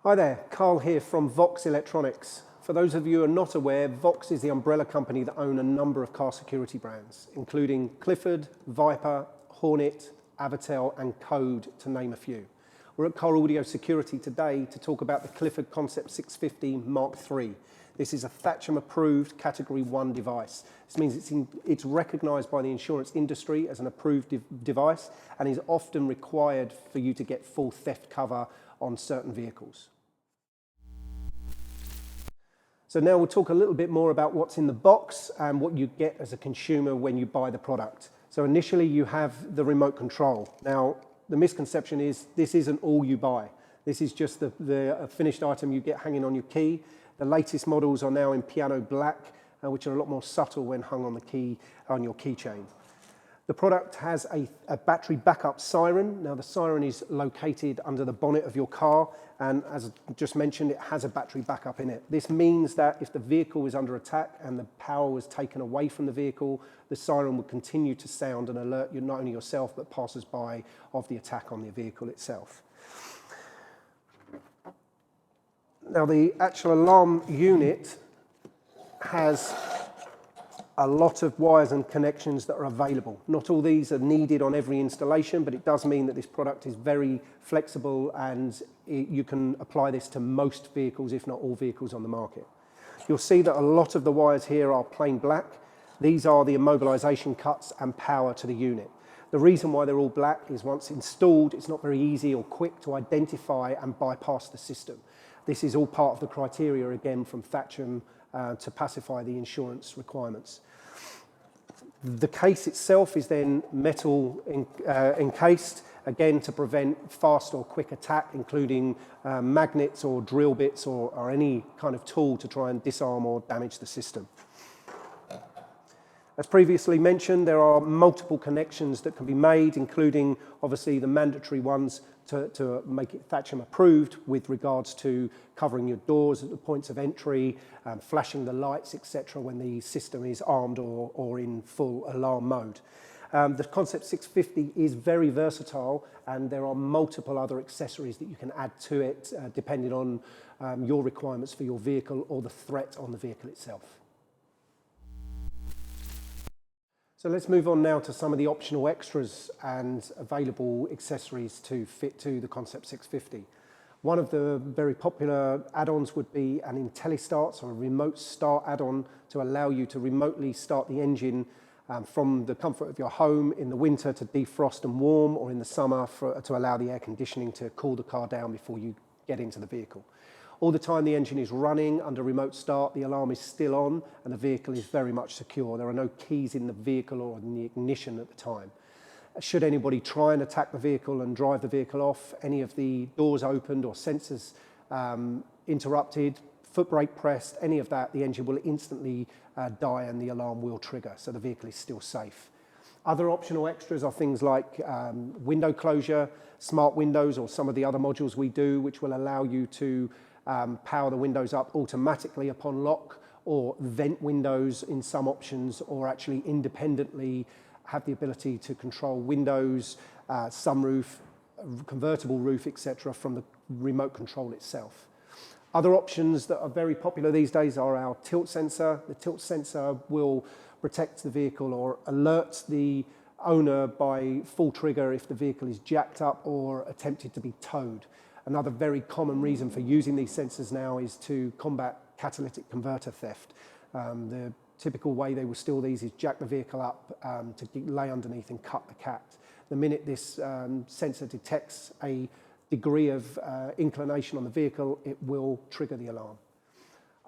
Hi there, Carl here from Vox Electronics. For those of you who are not aware, Vox is the umbrella company that own a number of car security brands, including Clifford, Viper, Hornet, Avatel and Code, to name a few. We're at Car Audio Security today to talk about the Clifford Concept 650 Mark III. This is a Thatcham approved Category 1 device. This means it's recognised by the insurance industry as an approved device and is often required for you to get full theft cover on certain vehicles. So now we'll talk a little bit more about what's in the box and what you get as a consumer when you buy the product. So initially you have the remote control. Now the misconception is this isn't all you buy. This is just the finished item you get hanging on your key. The latest models are now in piano black, which are a lot more subtle when hung on the key on your keychain. The product has a battery backup siren. Now the siren is located under the bonnet of your car, and as I just mentioned, it has a battery backup in it. This means that if the vehicle is under attack and the power was taken away from the vehicle, the siren will continue to sound and alert you, not only yourself but passers-by, of the attack on the vehicle itself. Now the actual alarm unit has a lot of wires and connections that are available. Not all these are needed on every installation, but it does mean that this product is very flexible and you can apply this to most vehicles, if not all vehicles on the market. You'll see that a lot of the wires here are plain black. These are the immobilization cuts and power to the unit. The reason why they're all black is once installed, it's not very easy or quick to identify and bypass the system. This is all part of the criteria, again, from Thatcham to pacify the insurance requirements. The case itself is then metal encased, again to prevent fast or quick attack, including magnets or drill bits or any kind of tool to try and disarm or damage the system. As previously mentioned, there are multiple connections that can be made, including obviously the mandatory ones to make it Thatcham approved with regards to covering your doors at the points of entry, flashing the lights, etc. when the system is armed or in full alarm mode. The Concept 650 is very versatile and there are multiple other accessories that you can add to it depending on your requirements for your vehicle or the threat on the vehicle itself. So let's move on now to some of the optional extras and available accessories to fit to the Concept 650. One of the very popular add-ons would be an IntelliStart, so a remote start add-on to allow you to remotely start the engine from the comfort of your home in the winter to defrost and warm, or in the summer to allow the air conditioning to cool the car down before you get into the vehicle. All the time the engine is running under remote start, the alarm is still on and the vehicle is very much secure. There are no keys in the vehicle or in the ignition at the time. Should anybody try and attack the vehicle and drive the vehicle off, any of the doors opened or sensors interrupted, foot brake pressed, any of that, the engine will instantly die and the alarm will trigger, so the vehicle is still safe. Other optional extras are things like window closure, smart windows, or some of the other modules we do, which will allow you to power the windows up automatically upon lock, or vent windows in some options, or actually independently have the ability to control windows, sunroof, convertible roof, etc. from the remote control itself. Other options that are very popular these days are our tilt sensor. The tilt sensor will protect the vehicle or alert the owner by full trigger if the vehicle is jacked up or attempted to be towed. Another very common reason for using these sensors now is to combat catalytic converter theft. The typical way they will steal these is jack the vehicle up to lay underneath and cut the cat. The minute this sensor detects a degree of inclination on the vehicle, it will trigger the alarm.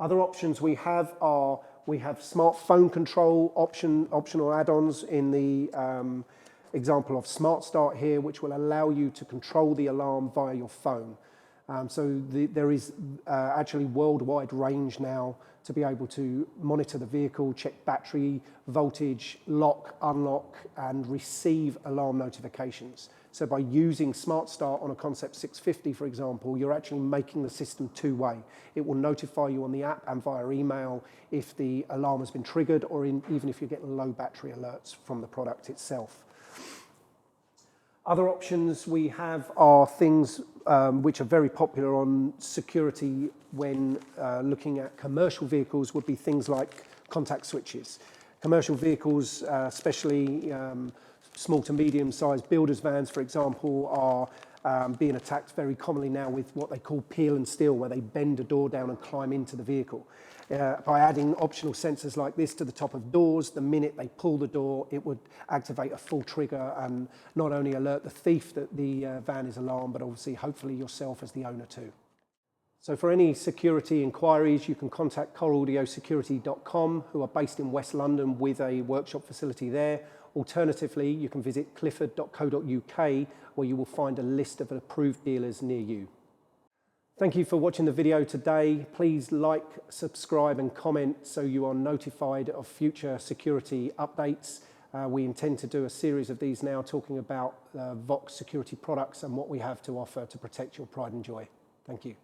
Other options we have are, we have smartphone control optional add-ons in the example of Smart Start here, which will allow you to control the alarm via your phone. There is actually worldwide range now to be able to monitor the vehicle, check battery voltage, lock, unlock, and receive alarm notifications. So by using Smart Start on a Concept 650, for example, you're actually making the system two-way. It will notify you on the app and via email if the alarm has been triggered, or even if you're getting low battery alerts from the product itself. Other options we have are things which are very popular on security when looking at commercial vehicles, would be things like contact switches. Commercial vehicles, especially small to medium-sized builders' vans, for example, are being attacked very commonly now with what they call peel and steal, where they bend a door down and climb into the vehicle. By adding optional sensors like this to the top of doors, the minute they pull the door, it would activate a full trigger and not only alert the thief that the van is alarmed, but obviously, hopefully yourself as the owner too. So for any security inquiries, you can contact coraudioSecurity.com, who are based in West London with a workshop facility there. Alternatively, you can visit clifford.co.uk, where you will find a list of approved dealers near you. Thank you for watching the video today. Please like, subscribe and comment so you are notified of future security updates. We intend to do a series of these now talking about Vox security products and what we have to offer to protect your pride and joy. Thank you.